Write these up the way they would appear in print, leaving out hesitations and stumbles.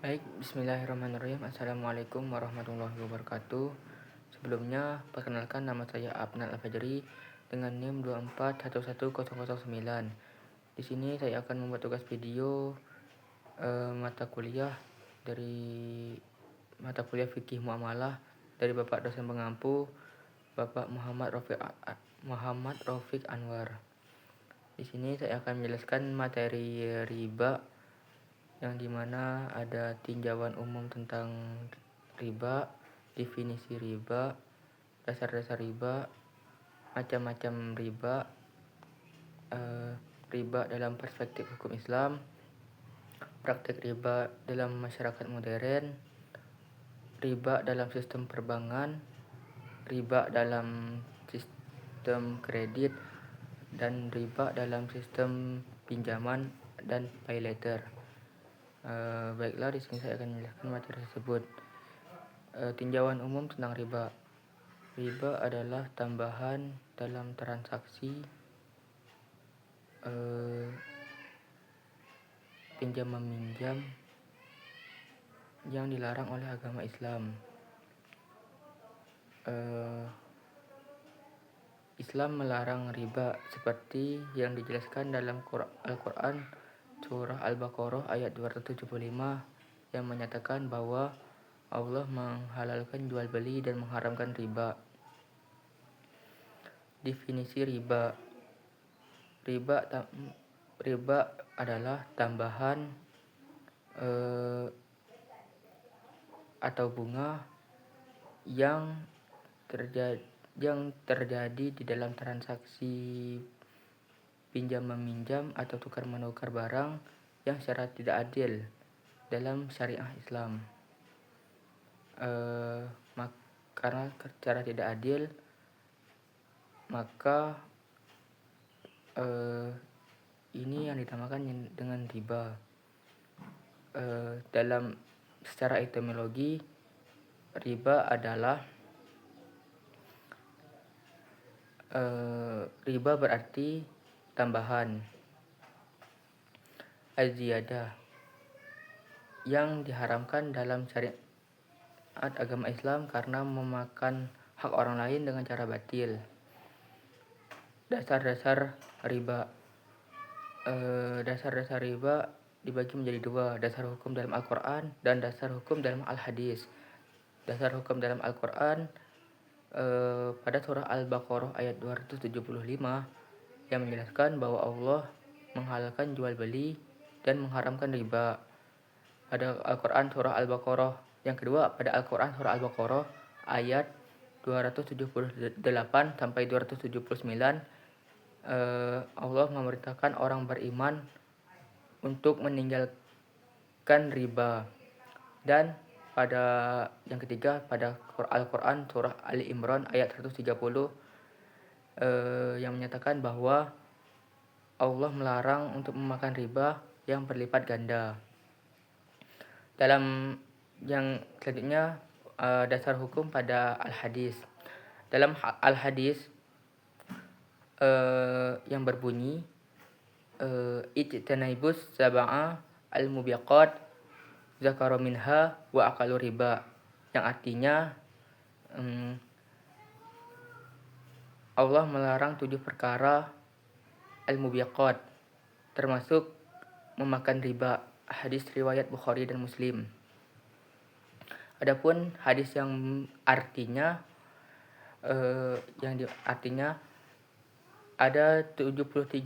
Baik, bismillahirrahmanirrahim. Assalamualaikum warahmatullahi wabarakatuh. Sebelumnya, perkenalkan nama saya Abnal Al-Fajri dengan NIM 2411009. Di sini saya akan membuat tugas video mata kuliah dari mata kuliah Fikih Muamalah dari Bapak dosen pengampu Bapak Muhammad Rafiq Anwar. Di sini saya akan menjelaskan materi riba yang dimana ada tinjauan umum tentang riba, definisi riba, dasar-dasar riba, macam-macam riba, riba dalam perspektif hukum Islam, praktek riba dalam masyarakat modern, riba dalam sistem perbankan, riba dalam sistem kredit, dan riba dalam sistem pinjaman dan pay later. Baiklah, di sini saya akan menjelaskan materi tersebut. Tinjauan umum tentang riba. Riba adalah tambahan dalam transaksi pinjam meminjam yang dilarang oleh agama Islam. Islam melarang riba seperti yang dijelaskan dalam Al-Quran Surah Al-Baqarah ayat 275 yang menyatakan bahwa Allah menghalalkan jual beli dan mengharamkan riba. Definisi riba. Riba adalah tambahan atau bunga yang terjadi di dalam transaksi pinjam meminjam atau tukar menukar barang yang secara tidak adil dalam syariah Islam. Karena secara tidak adil, maka ini yang dinamakan dengan riba. Dalam secara etimologi, riba adalah riba berarti tambahan, az-ziyadah, yang diharamkan dalam syariat agama Islam karena memakan hak orang lain dengan cara batil. Dasar-dasar riba. Dasar-dasar riba dibagi menjadi dua: dasar hukum dalam Al-Quran dan dasar hukum dalam Al-Hadis. Dasar hukum dalam Al-Quran pada surah Al-Baqarah ayat 275 yang menjelaskan bahwa Allah menghalalkan jual beli dan mengharamkan riba. Pada Al-Quran surah Al-Baqarah yang kedua, pada Al-Quran surah Al-Baqarah ayat 278 sampai 279, Allah memerintahkan orang beriman untuk meninggalkan riba. Dan pada yang ketiga, pada Al-Quran surah Ali Imran ayat 130 yang menyatakan bahwa Allah melarang untuk memakan riba yang berlipat ganda. Dalam yang selanjutnya, dasar hukum pada Al-Hadis. Dalam Al-Hadis yang berbunyi ijtanibus sab'a al-mubiqat zakara minha wa aqalu riba, yang artinya Allah melarang 7 perkara al-mubiqat, termasuk memakan riba. Hadis riwayat Bukhari dan Muslim. Adapun hadis yang artinya ada 73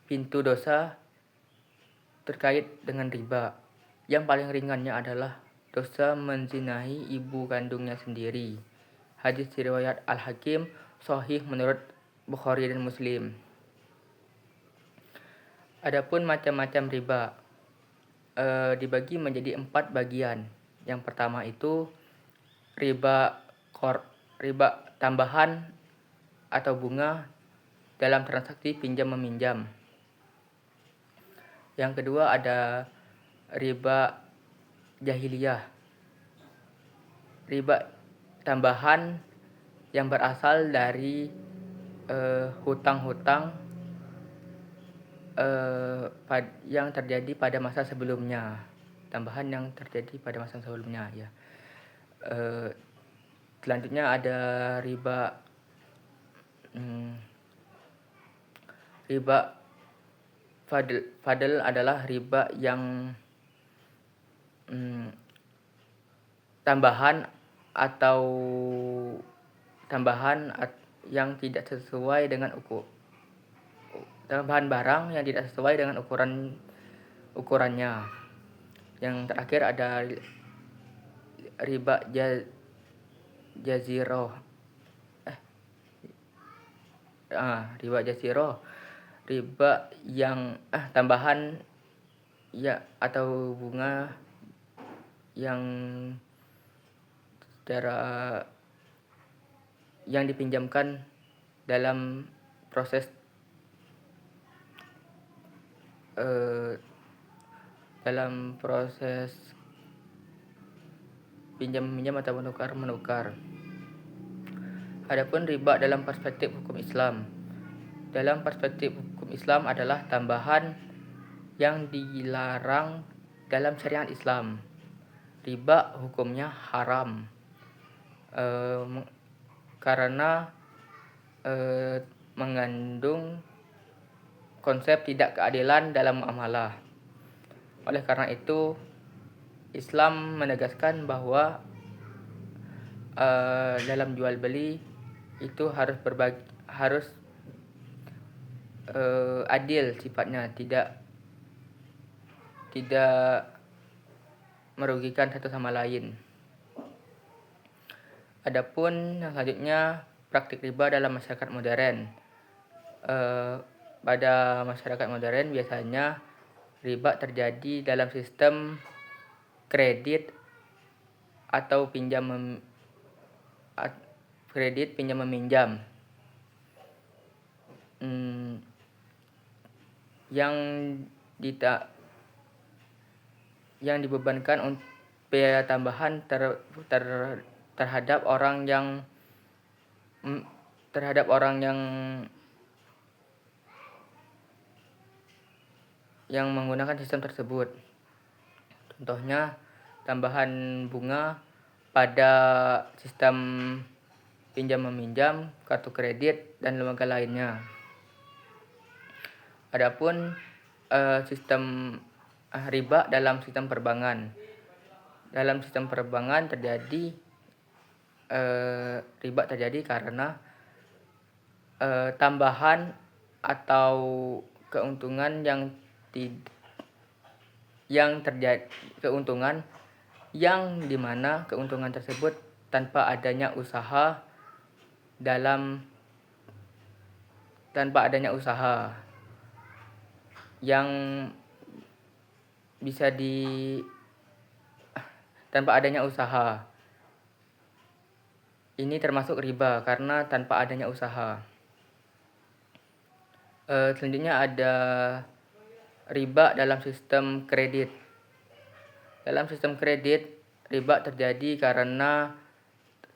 pintu dosa terkait dengan riba. Yang paling ringannya adalah dosa menzinahi ibu kandungnya sendiri. Hadis riwayat Al-Hakim sahih menurut Bukhari dan Muslim. Adapun macam-macam riba dibagi menjadi 4 bagian. Yang pertama itu riba tambahan atau bunga dalam transaksi pinjam meminjam. Yang kedua ada riba jahiliyah, riba tambahan yang berasal dari hutang-hutang yang terjadi pada masa sebelumnya. tambahan yang terjadi pada masa sebelumnya ya. Selanjutnya ada riba riba fadl adalah riba yang tambahan yang tidak sesuai dengan tambahan barang yang tidak sesuai dengan ukurannya. Yang terakhir ada riba jaziroh. Riba jaziroh, riba yang tambahan ya atau bunga yang dipinjamkan dalam proses pinjam-meminjam atau menukar. Adapun riba dalam perspektif hukum Islam. Dalam perspektif hukum Islam adalah tambahan yang dilarang dalam syariat Islam. Riba hukumnya haram karena mengandung konsep tidak keadilan dalam muamalah. Oleh karena itu, Islam menegaskan bahwa dalam jual beli itu harus adil sifatnya, tidak merugikan satu sama lain. Adapun yang selanjutnya praktik riba dalam masyarakat modern. Pada masyarakat modern biasanya riba terjadi dalam sistem kredit atau pinjam meminjam yang dibebankan biaya tambahan terhadap orang yang menggunakan sistem tersebut. Contohnya tambahan bunga pada sistem pinjam meminjam, kartu kredit, dan lembaga lainnya. Adapun sistem riba dalam sistem perbankan. Dalam sistem perbankan riba terjadi karena tambahan atau keuntungan yang dimana keuntungan tersebut tanpa adanya usaha yang bisa tanpa adanya usaha. Ini termasuk riba karena tanpa adanya usaha. Selanjutnya ada riba dalam sistem kredit. Dalam sistem kredit, riba terjadi karena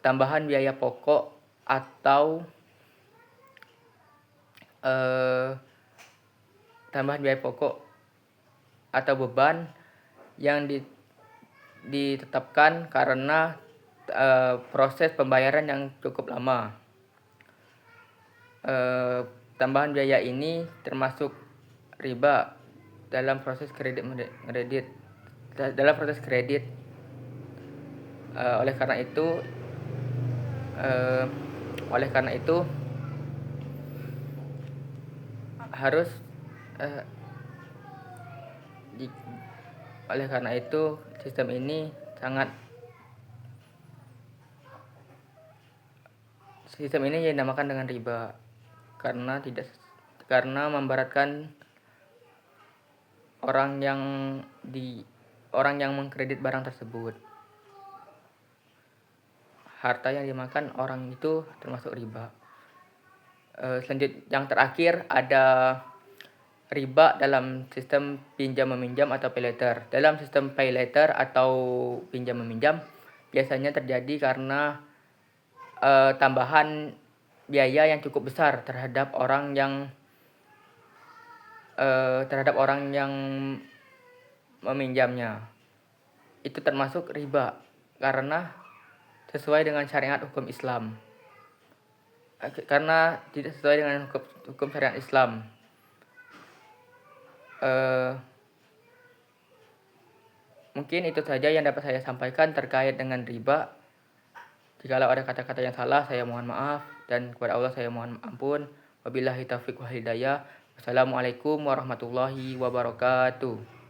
tambahan biaya pokok atau beban yang ditetapkan karena proses pembayaran yang cukup lama. Tambahan biaya ini termasuk riba dalam proses kredit. Oleh karena itu sistem ini dinamakan dengan riba karena memberatkan orang yang mengkredit barang tersebut. Harta yang dimakan orang itu termasuk riba. Selanjutnya yang terakhir ada riba dalam sistem pinjam meminjam atau pay later. Dalam sistem pay later atau pinjam meminjam biasanya terjadi karena tambahan biaya yang cukup besar terhadap orang yang meminjamnya. itu termasuk riba karena sesuai dengan syariat hukum Islam. Karena tidak sesuai dengan hukum syariat Islam. Mungkin itu saja yang dapat saya sampaikan terkait dengan riba. Jikalau ada kata-kata yang salah, saya mohon maaf, dan kepada Allah saya mohon ampun. Wabillahi taufiq wal hidayah. Wassalamualaikum warahmatullahi wabarakatuh.